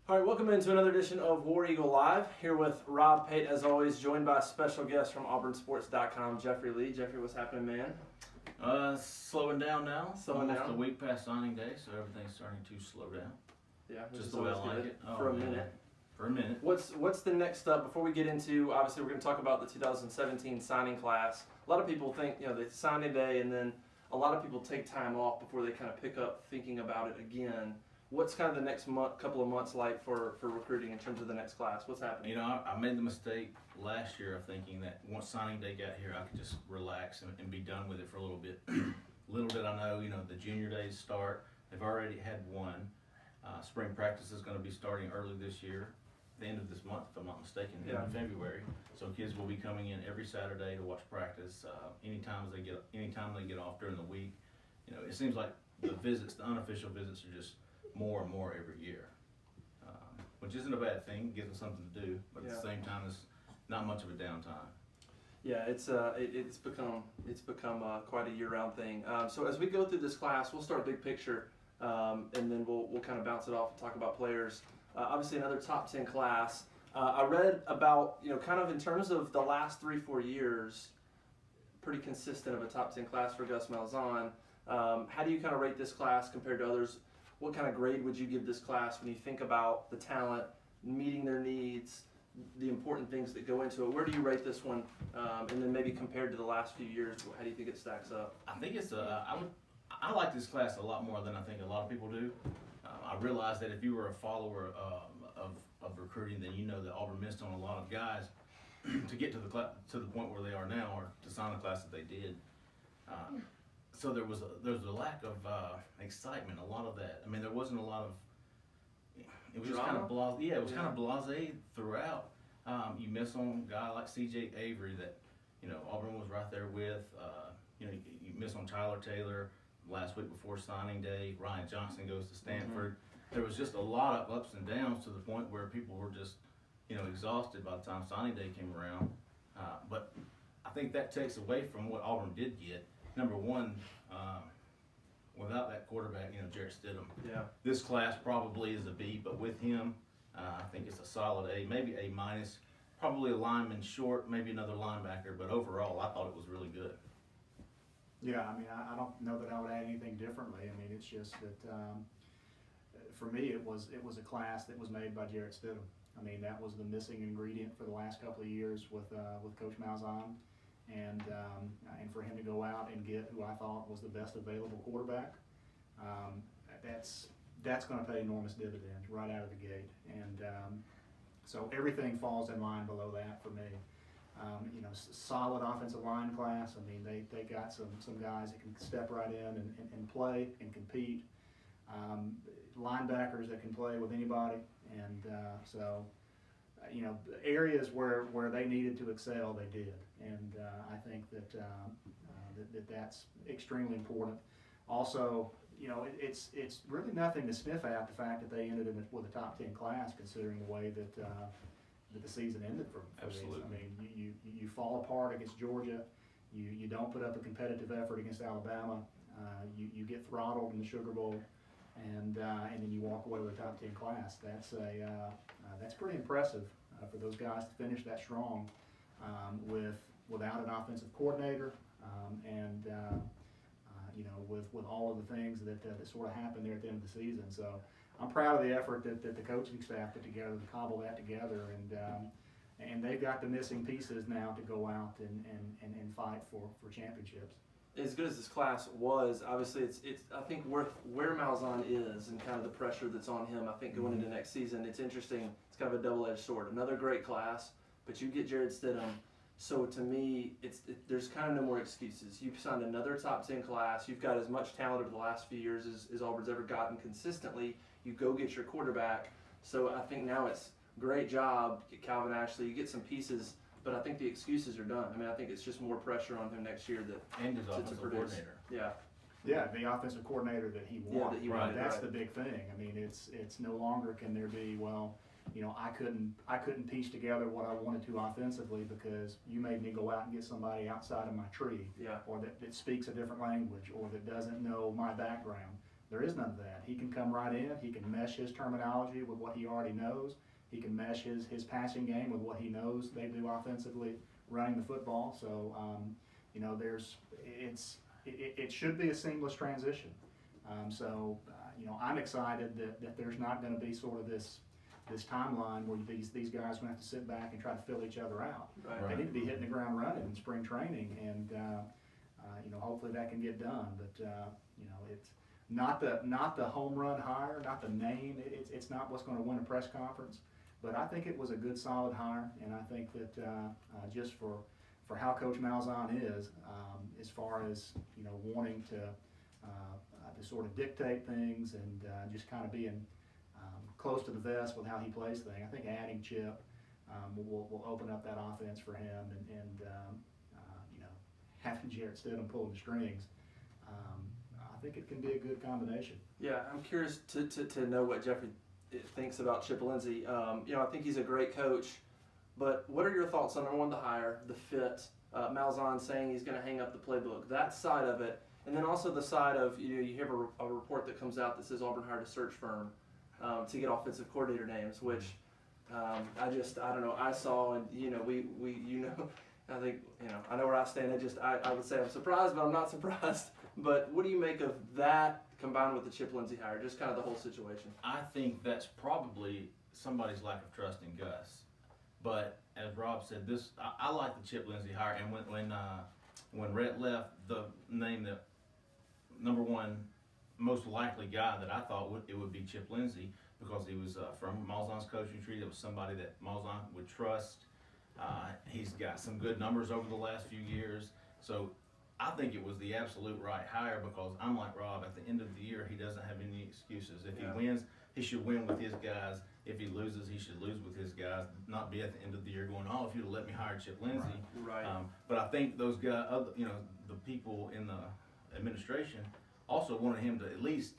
All right, welcome into another edition of War Eagle Live. Here with Rob Pate, as always, joined by a special guest from AuburnSports.com, Jeffrey Lee. Jeffrey, what's happening, man? Slowing down now. Slowing Almost down. a week past signing day, so everything's starting to slow down. Yeah, just the way I like it. For a minute. For a minute. What's the next step before we get into? Obviously, we're going to talk about the 2017 signing class. A lot of people think the signing day, and then a lot of people take time off before they kind of pick up thinking about it again. What's kind of the next couple of months like for recruiting in terms of the next class? What's happening? I made the mistake last year of thinking that once signing day got here, I could just relax and be done with it for a little bit. Little did I know, the junior days start. They've already had one. Spring practice is going to be starting early this year, the end of this month, if I'm not mistaken, in February. So kids will be coming in every Saturday to watch practice. Anytime they get off during the week. It seems like the unofficial visits are just more and more every year, which isn't a bad thing. It gives them something to do, but at the same time, it's not much of a downtime. Yeah, it's become quite a year-round thing. So as we go through this class, we'll start big picture, and then we'll kind of bounce it off and talk about players. Obviously, another top 10 class. I read about kind of in terms of the last 3-4 years, pretty consistent of a top 10 class for Gus Malzahn. How do you kind of rate this class compared to others? What kind of grade would you give this class when you think about the talent, meeting their needs, the important things that go into it? Where do you rate this one? And then maybe compared to the last few years, how do you think it stacks up? I think I like this class a lot more than I think a lot of people do. I realize that if you were a follower of recruiting, then you know that Auburn missed on a lot of guys to get to the point where they are now, or to sign the class that they did. So there was a lack of excitement, a lot of that. I mean, there wasn't a lot of. It was just kind of blasé. Yeah, it was kind of blasé throughout. You miss on a guy like C.J. Avery that Auburn was right there with. You miss on Tyler Taylor last week before signing day. Ryan Johnson goes to Stanford. There was just a lot of ups and downs to the point where people were just exhausted by the time signing day came around. But I think that takes away from what Auburn did get. Number one, without that quarterback, Jarrett Stidham. Yeah. This class probably is a B, but with him, I think it's a solid A, maybe A minus. Probably a lineman short, maybe another linebacker, but overall, I thought it was really good. Yeah, I mean, I don't know that I would add anything differently. I mean, it's just that for me, it was a class that was made by Jarrett Stidham. I mean, that was the missing ingredient for the last couple of years with Coach Malzahn. And for him to go out and get who I thought was the best available quarterback, that's going to pay enormous dividends right out of the gate. And so everything falls in line below that for me. Solid offensive line class. I mean, they got some guys that can step right in and play and compete. Linebackers that can play with anybody, and areas where they needed to excel, they did, and I think that's extremely important. Also, it's really nothing to sniff at, the fact that they ended with a top 10 class, considering the way that the season ended for Absolutely. these. I mean, you fall apart against Georgia, you don't put up a competitive effort against Alabama, you get throttled in the Sugar Bowl. And then you walk away with a top 10 class. That's pretty impressive for those guys to finish that strong without an offensive coordinator with all of the things that sort of happened there at the end of the season. So I'm proud of the effort that the coaching staff put together to cobble that together, and they've got the missing pieces now to go out and fight for championships. As good as this class was, obviously it's I think where Malzahn is and kind of the pressure that's on him. I think going into next season, it's interesting. It's kind of a double-edged sword. Another great class, but you get Jarrett Stidham. So to me, there's kind of no more excuses. You've signed another top 10 class. You've got as much talent over the last few years as Auburn's ever gotten consistently. You go get your quarterback. So I think now it's great job, get Calvin Ashley. You get some pieces. But I think the excuses are done. I mean, I think it's just more pressure on him next year and his offensive coordinator. Yeah, the offensive coordinator that he wanted. Yeah, that he wanted. That's the big thing. I mean, it's no longer can there be, I couldn't piece together what I wanted to offensively because you made me go out and get somebody outside of my tree, or that speaks a different language, or that doesn't know my background. There is none of that. He can come right in. He can mesh his terminology with what he already knows. He can mesh his passing game with what he knows they do offensively, running the football. So, you know, it should be a seamless transition. You know, I'm excited that there's not going to be sort of this timeline where these guys are going to have to sit back and try to fill each other out. Right. They need to be hitting the ground running in spring training, and you know, hopefully that can get done. But you know, it's not the home run hire, not the name. It's not what's going to win a press conference. But I think it was a good, solid hire, and I think that just for how Coach Malzahn is, as far as, you know, wanting to sort of dictate things and just kind of being close to the vest with how he plays things, I think adding Chip will open up that offense for him, and you know, having Jarrett Stidham pulling the strings, I think it can be a good combination. Yeah, I'm curious to know what Jeffrey thinks about Chip Lindsay. You know, I think he's a great coach, but what are your thoughts on, number one, the hire, the fit, Malzahn saying he's going to hang up the playbook, that side of it, and then also the side of, you know, you have a report that comes out that says Auburn hired a search firm to get offensive coordinator names, which I don't know, I saw, and, you know, we you know, I think, you know, I know where I stand. I would say I'm surprised, but I'm not surprised. But what do you make of that combined with the Chip Lindsay hire, just kind of the whole situation? I think that's probably somebody's lack of trust in Gus. But as Rob said, I like the Chip Lindsay hire. And when Rhett left, the name that number one most likely guy that I thought it would be Chip Lindsay, because he was from Malzahn's coaching tree. It was somebody that Malzahn would trust. He's got some good numbers over the last few years. So I think it was the absolute right hire, because I'm like Rob, at the end of the year, he doesn't have any excuses. If he wins, he should win with his guys. If he loses, he should lose with his guys, not be at the end of the year going, oh, if you'd have let me hire Chip Lindsay. Right. But I think those guys, you know, the people in the administration also wanted him to at least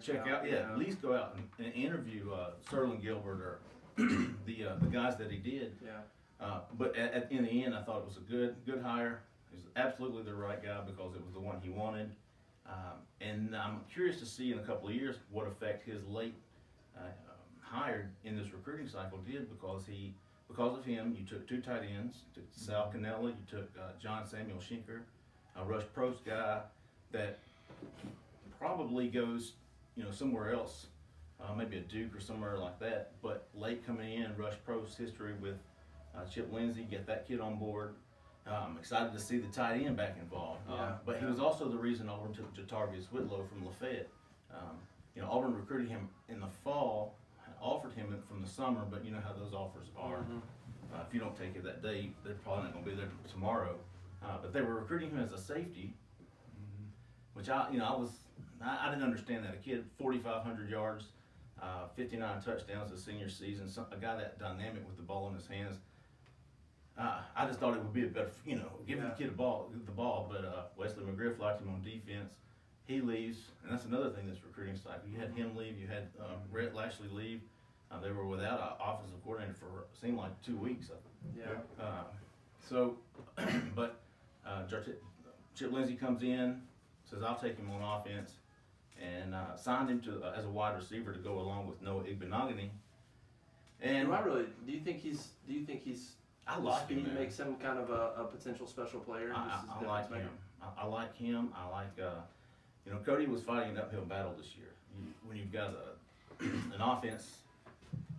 check out, at least go out and interview Sterling Gilbert or the guys that he did. Yeah. But in the end, I thought it was a good hire. He was absolutely the right guy, because it was the one he wanted. And I'm curious to see in a couple of years what effect his late hire in this recruiting cycle did, because of him, you took 2 tight ends, you took Sal Cannella, you took John Samuel Schinker, a Rush Probst guy that probably goes, you know, somewhere else, maybe a Duke or somewhere like that. But late coming in, Rush Probst's history with Chip Lindsay, get that kid on board. I'm excited to see the tight end back involved. But he was also the reason Auburn took Jatavius Whitlow from Lafayette. You know, Auburn recruited him in the fall, offered him it from the summer, but you know how those offers are. Mm-hmm. If you don't take it that day, they're probably not going to be there tomorrow. But they were recruiting him as a safety, which I didn't understand that. A kid, 4,500 yards, 59 touchdowns his senior season, a guy that dynamic with the ball in his hands. I just thought it would be a better, you know, give the kid the ball. But Wesley McGriff liked him on defense. He leaves, and that's another thing this recruiting cycle. You had him leave. You had Rhett Lashley leave. They were without an offensive coordinator for seemed like 2 weeks. Chip Lindsay comes in, says I'll take him on offense, and signed him to as a wide receiver to go along with Noah Igbenogany. And do you think he's I like him. makes him kind of a potential special player? I like him. I like him. I like, you know, Cody was fighting an uphill battle this year. When you've got an offense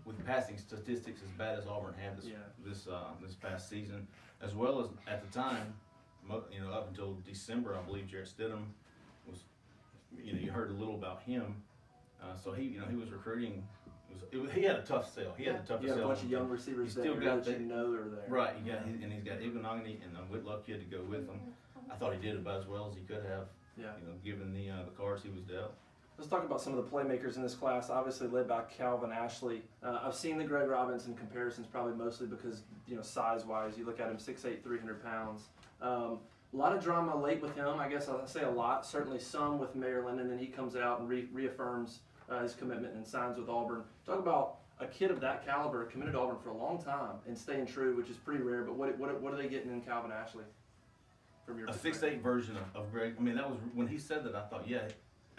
with passing statistics as bad as Auburn had this past season, as well as at the time, you know, up until December, I believe Jarrett Stidham was, you know, you heard a little about him. So he was recruiting. He had a tough sell. He had the toughest sell. You got a bunch of young receivers there that you know are there. Right. He's got Igbenogany and the Whitlow kid to go with him. I thought he did about as well as he could have. Yeah. You know, given the cards he was dealt. Let's talk about some of the playmakers in this class, obviously led by Calvin Ashley. I've seen the Greg Robinson comparisons probably mostly because, you know, size-wise, you look at him 6'8", 300 pounds. A lot of drama late with him. I guess I'll say a lot, certainly some with Maryland, and then he comes out and reaffirms his commitment and signs with Auburn. Talk about a kid of that caliber, committed to Auburn for a long time and staying true, which is pretty rare, but what are they getting in Calvin Ashley? From your a 6'8" version of Greg. I mean, that was when he said that. I thought, yeah,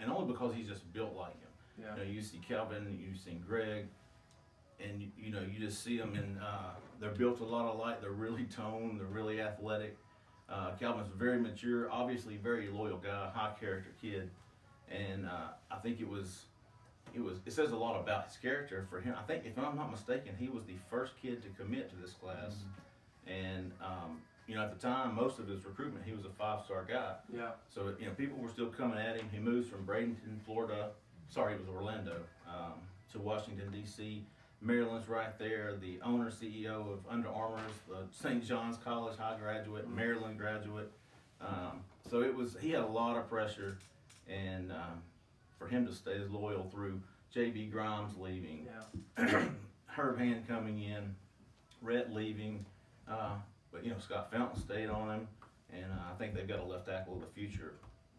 and only because he's just built like him. Yeah. You know, you see Calvin, you've seen Greg, and you know, you just see them, and they're built a lot alike. They're really toned. They're really athletic. Calvin's very mature, obviously very loyal guy, high character kid, and I think it says a lot about his character for him. I think, if I'm not mistaken, he was the first kid to commit to this class, and you know, at the time, most of his recruitment, he was a 5-star guy. Yeah. So, you know, people were still coming at him. He moves from Bradenton, Florida. Sorry, it was Orlando, to Washington, D.C. Maryland's right there. The owner, CEO of Under Armour's, the St. John's College high graduate, Maryland graduate. So he had a lot of pressure, and for him to stay as loyal through J.B. Grimes leaving, Herb Hand coming in, Rhett leaving, but, you know, Scott Fountain stayed on him, and I think they've got a left tackle of the future,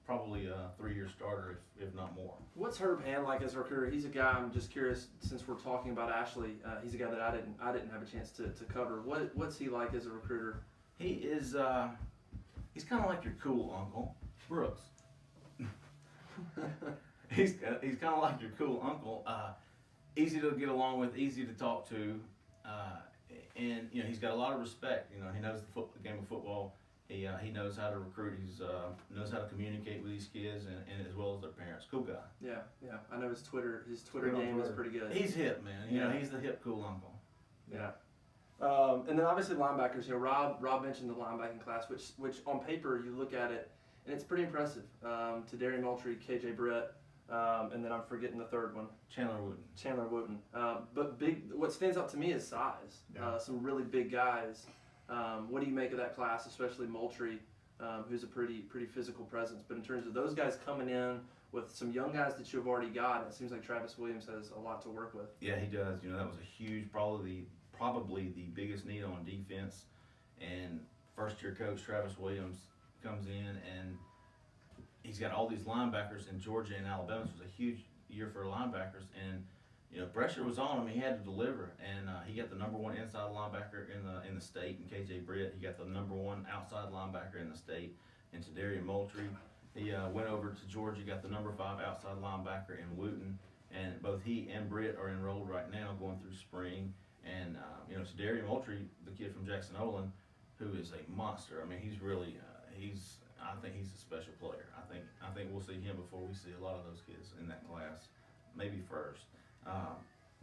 probably a 3-year starter, if not more. What's Herb Hand like as a recruiter? He's a guy, I'm just curious, since we're talking about Ashley, he's a guy that I didn't have a chance to cover. What's he like as a recruiter? He is, he's kind of like your cool uncle, Brooks. He's kind of like your cool uncle, easy to get along with, easy to talk to, and, you know, he's got a lot of respect. You know, he knows the game of football. He knows how to recruit. He knows how to communicate with these kids, and as well as their parents. Cool guy. Yeah. I know his Twitter game is pretty good. He's hip, man. You know, he's the hip cool uncle. Yeah. And then obviously linebackers. You know, Rob mentioned the linebacking class, which on paper you look at it and it's pretty impressive. Tadarian Moultrie, KJ Brett, and then I'm forgetting the third one. Chandler Wooten. But what stands out to me is size. Yeah. Some really big guys. What do you make of that class, especially Moultrie, who's a pretty physical presence? But in terms of those guys coming in with some young guys that you've already got, it seems like Travis Williams has a lot to work with. Yeah, he does. You know, that was a huge, probably the biggest need on defense. And first-year coach Travis Williams comes in, and he's got all these linebackers in Georgia and Alabama. This was a huge year for linebackers, and you know, pressure was on him. He had to deliver, and he got the number 1 inside linebacker in the state, and KJ Britt. He got the number 1 outside linebacker in the state, and Tadarian Moultrie. He went over to Georgia, got the number 5 outside linebacker in Wooten, and both he and Britt are enrolled right now, going through spring. And you know, Tadarian Moultrie, the kid from Jackson Olin, who is a monster. I mean, he's really I think he's a special player. I think we'll see him before we see a lot of those kids in that class, maybe first.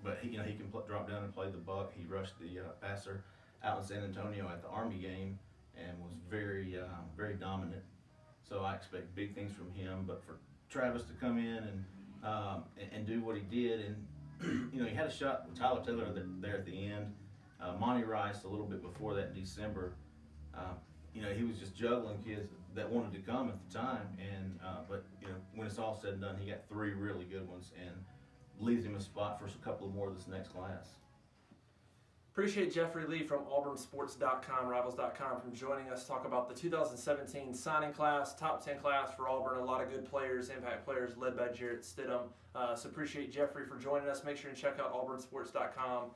But he can drop down and play the buck. He rushed the passer out in San Antonio at the Army game and was very dominant. So I expect big things from him. But for Travis to come in and do what he did, and you know, he had a shot with Tyler Taylor there at the end. Monty Rice a little bit before that in December. You know, he was just juggling kids that wanted to come at the time, and but you know, when it's all said and done, he got 3 really good ones, and leaves him a spot for a couple of more this next class. Appreciate Jeffrey Lee from auburnsports.com, rivals.com, from joining us to talk about the 2017 signing class, top 10 class for Auburn. A lot of good players, impact players, led by Jarrett Stidham. So appreciate Jeffrey for joining us. Make sure to check out auburnsports.com.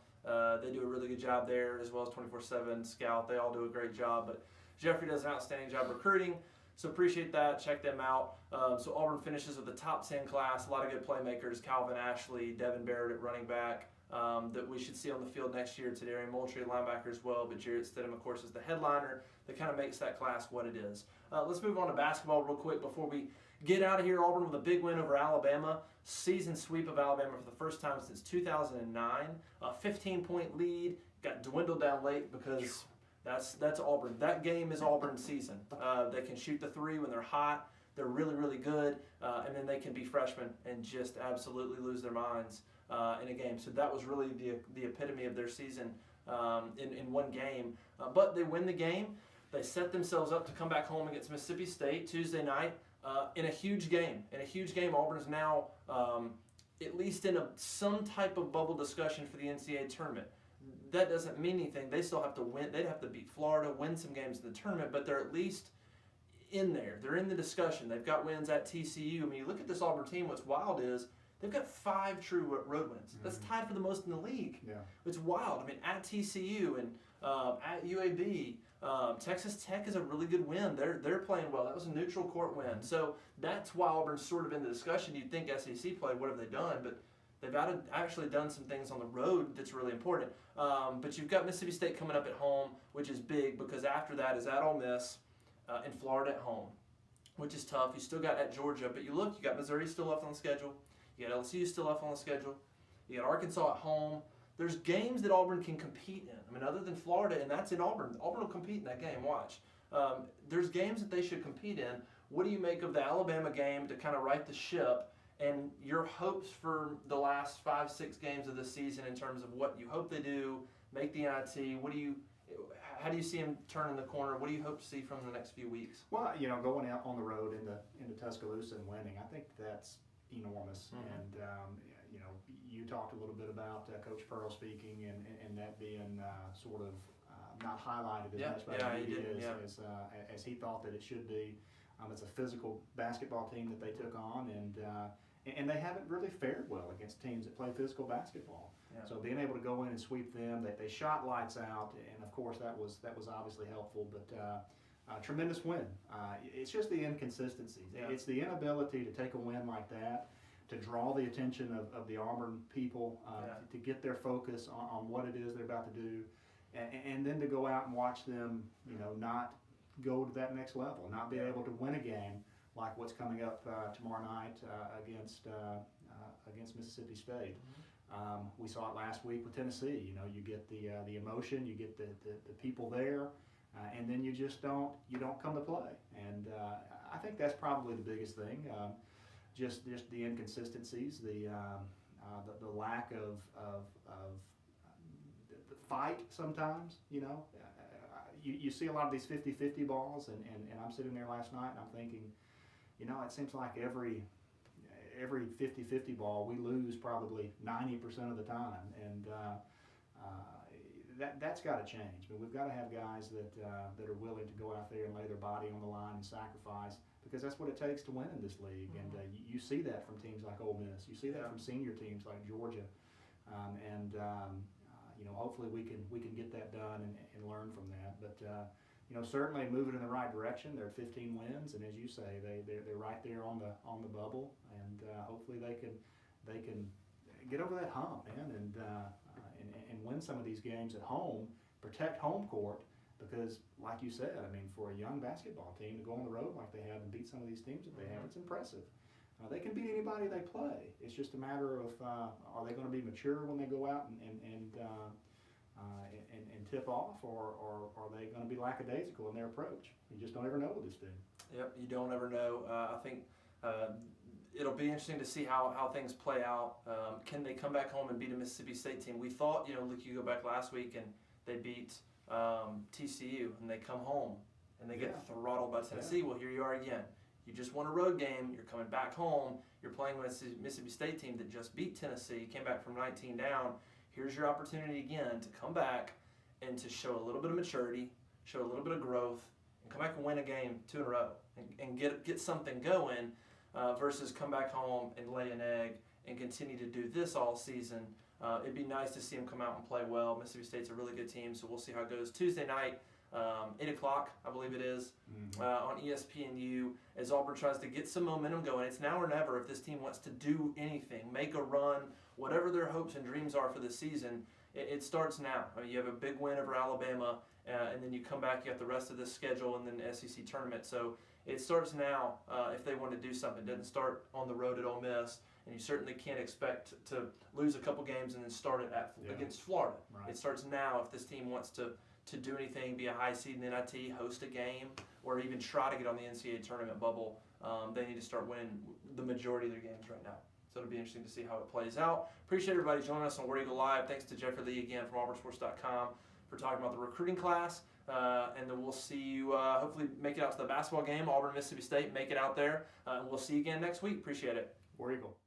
They do a really good job there, as well as 24/7 Scout. They all do a great job, but Jeffrey does an outstanding job recruiting. So appreciate that. Check them out. So Auburn finishes with the top 10 class. A lot of good playmakers. Calvin Ashley, Devin Barrett at running back that we should see on the field next year. Tadarian Moultrie, linebacker as well. But Jarrett Stidham, of course, is the headliner that kind of makes that class what it is. Let's move on to basketball real quick before we get out of here. Auburn with a big win over Alabama. Season sweep of Alabama for the first time since 2009. A 15-point lead. Got dwindled down late because that's Auburn. That game is Auburn's season. They can shoot the 3 when they're hot. They're really, really good. And then they can be freshmen and just absolutely lose their minds in a game. So that was really the epitome of their season in one game. But they win the game. They set themselves up to come back home against Mississippi State Tuesday night in a huge game. Auburn is now at least in some type of bubble discussion for the NCAA tournament. That doesn't mean anything. They still have to win. They'd have to beat Florida, win some games in the tournament, but they're at least in there. They're in the discussion. They've got wins at TCU. I mean, you look at this Auburn team, what's wild is they've got 5 true road wins. That's tied for the most in the league. Yeah. It's wild. I mean, at TCU and At UAB, Texas Tech is a really good win. They're playing well. That was a neutral court win. So that's why Auburn's sort of in the discussion. You'd think SEC play, what have they done? But they've actually done some things on the road that's really important. But you've got Mississippi State coming up at home, which is big because after that is at Ole Miss and Florida at home, which is tough. You still got at Georgia, but you got Missouri still left on the schedule. You got LSU still left on the schedule. You got Arkansas at home. There's games that Auburn can compete in. I mean, other than Florida, and that's in Auburn. Auburn will compete in that game, watch. There's games that they should compete in. What do you make of the Alabama game to kind of right the ship and your hopes for the last 5-6 games of the season in terms of what you hope they do, make the NIT? How do you see them turning the corner? What do you hope to see from the next few weeks? Well, going out on the road into Tuscaloosa and winning, I think that's enormous. And you talked a little bit about Coach Pearl speaking and that being sort of not highlighted as much by the media as he thought that it should be. It's a physical basketball team that they took on, and they haven't really fared well against teams that play physical basketball. Yeah. So being able to go in and sweep them, they shot lights out, and of course that was obviously helpful. But tremendous win. It's just the inconsistencies. Yeah. It's the inability to take a win like that, to draw the attention of the Auburn people, to get their focus on what it is they're about to do, and then to go out and watch them, not go to that next level, not be able to win a game like what's coming up tomorrow night against Mississippi State. We saw it last week with Tennessee. You get the emotion, you get the people there, and then you just don't come to play. And I think that's probably the biggest thing. Just the inconsistencies, the lack of the fight sometimes. You see a lot of these 50-50 balls, and I'm sitting there last night and I'm thinking, it seems like every 50-50 ball we lose probably 90% of the time, and that's got to change. But we've got to have guys that are willing to go out there and lay their body on the line and sacrifice, because that's what it takes to win in this league. And you see that from teams like Ole Miss. You see that from senior teams like Georgia, hopefully we can get that done and learn from that. But certainly moving in the right direction. They're 15 wins, and as you say, they're right there on the bubble, and hopefully they can get over that hump, man, and win some of these games at home, protect home court, because like you said, I mean, for a young basketball team to go on the road like they have and beat some of these teams that they have, it's impressive. They can beat anybody they play. It's just a matter of are they going to be mature when they go out and tip off, or are they going to be lackadaisical in their approach? You just don't ever know with this team. Yep, you don't ever know. I think it'll be interesting to see how things play out. Can they come back home and beat a Mississippi State team? We thought, look, you go back last week and they beat TCU, and they come home and they get throttled by Tennessee. Yeah. Well, here you are again. You just won a road game. You're coming back home. You're playing with a Mississippi State team that just beat Tennessee, came back from 19 down. Here's your opportunity again to come back and to show a little bit of maturity, show a little bit of growth, and come back and win a game 2 in a row and get something going versus come back home and lay an egg and continue to do this all season. It'd be nice to see them come out and play well. Mississippi State's a really good team, so we'll see how it goes. Tuesday night, 8 o'clock, I believe it is, on ESPNU, as Auburn tries to get some momentum going. It's now or never if this team wants to do anything, make a run, whatever their hopes and dreams are for the season. It starts now. I mean, you have a big win over Alabama, and then you come back, you have the rest of the schedule and then the SEC tournament. So it starts now if they want to do something. It doesn't start on the road at Ole Miss, and you certainly can't expect to lose a couple games and then start it against Florida. Right. It starts now if this team wants to do anything, be a high seed in the NIT, host a game, or even try to get on the NCAA tournament bubble. They need to start winning the majority of their games right now. So it'll be interesting to see how it plays out. Appreciate everybody joining us on War Eagle Live. Thanks to Jeffrey Lee again from auburnsports.com for talking about the recruiting class. And then we'll see you hopefully make it out to the basketball game, Auburn, Mississippi State, make it out there. And we'll see you again next week. Appreciate it. War Eagle.